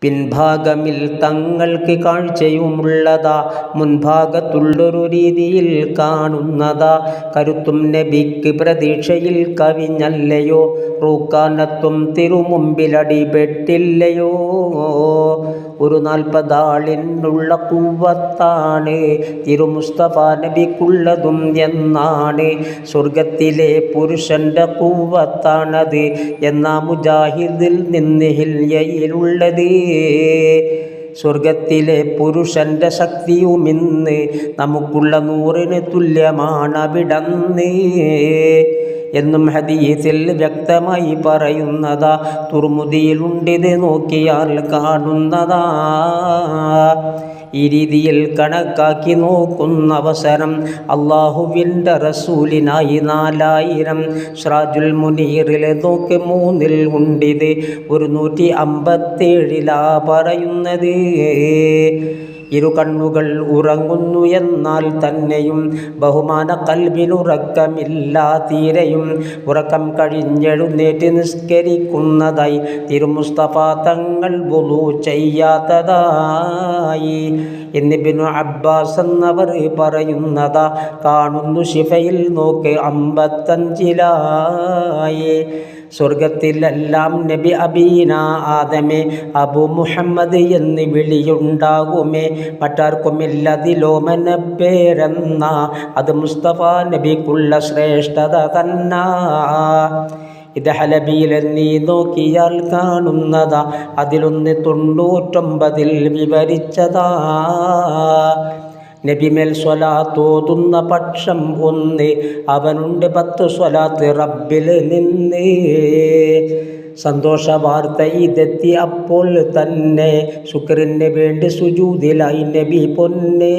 പിൻഭാഗമിൽ തങ്ങൾക്ക് കാഴ്ചയുമുള്ളതാ, മുൻഭാഗത്തുള്ളൊരു രീതിയിൽ കാണുന്നതാ. കരുത്തും നബിക്ക് പ്രതീക്ഷയിൽ കവിഞ്ഞല്ലയോ, റൂക്കാനത്തും തിരുമുമ്പിലടിപെട്ടില്ലയോ. ഒരു 40 ആളിനുള്ള കുവ്വത്താണ് തിരുമുസ്തഫ നബിക്കുള്ളതും എന്നാണ്. സ്വർഗത്തിലെ പുരുഷന്റെ കുവ്വത്താണത് എന്നാ മുജാഹിദിൽ നിന്ന് ഹില്യയിലുള്ളത്. സ്വർഗത്തിലെ പുരുഷന്റെ ശക്തിയുമിന്ന് നമുക്കുള്ള 100 തുല്യമാണവിടന്ന് എന്നും ഹദീസിൽ വ്യക്തമായി പറയുന്നതാ. തുർമുദിയിലുണ്ടിത് നോക്കിയാൽ കാണുന്നതാ. ഈ രീതിയിൽ കണക്കാക്കി നോക്കുന്ന അവസരം അള്ളാഹുവിൻ്റെ റസൂലിനായി 4000. സിറാജുൽ മുനീറിൽ നോക്ക് 3-ൽ ഉണ്ടിത് 157 പറയുന്നത്. ഇരു കണ്ണുകൾ ഉറങ്ങുന്നു എന്നാൽ തന്നെയും ബഹുമാന കൽബിനുറക്കമില്ല തീരെയും. ഉറക്കം കഴിഞ്ഞെഴുന്നേറ്റ് നിസ്കരിക്കുന്നതായി തിരുമുസ്തഫ തങ്ങൾ വുളു ചെയ്യാത്തതായി ഇബ്നു അബ്ബാസ് എന്നവർ പറയുന്നതാ. കാണുന്നു ശിഫയിൽ നോക്ക് 55-ലായി. സ്വർഗത്തിലെല്ലാം നബി അബീന ആദമേ അബു മുഹമ്മദ് എന്ന് വിളിയുണ്ടാകുമേ. മറ്റാർക്കുമില്ലതിലോമന പേരെന്ന അത് മുസ്തഫ നബിക്കുള്ള ശ്രേഷ്ഠത തന്നാ. ഇത് ഹലബിയിൽ നീ നോക്കിയാൽ കാണുന്നതാ. അതിലൊന്ന് 99-ൽ വിവരിച്ചതാ. നബിമേൽ സ്വലാത്തോതുന്ന പക്ഷം 1, അവനുണ്ട് 10 സ്വലാത്ത് റബ്ബിൽ നിന്ന്. സന്തോഷ വാർത്ത ഇതെത്തി അപ്പോൾ തന്നെ ശുക്രിന് വേണ്ടി സുജൂദിലായി നബി പൊന്നേ.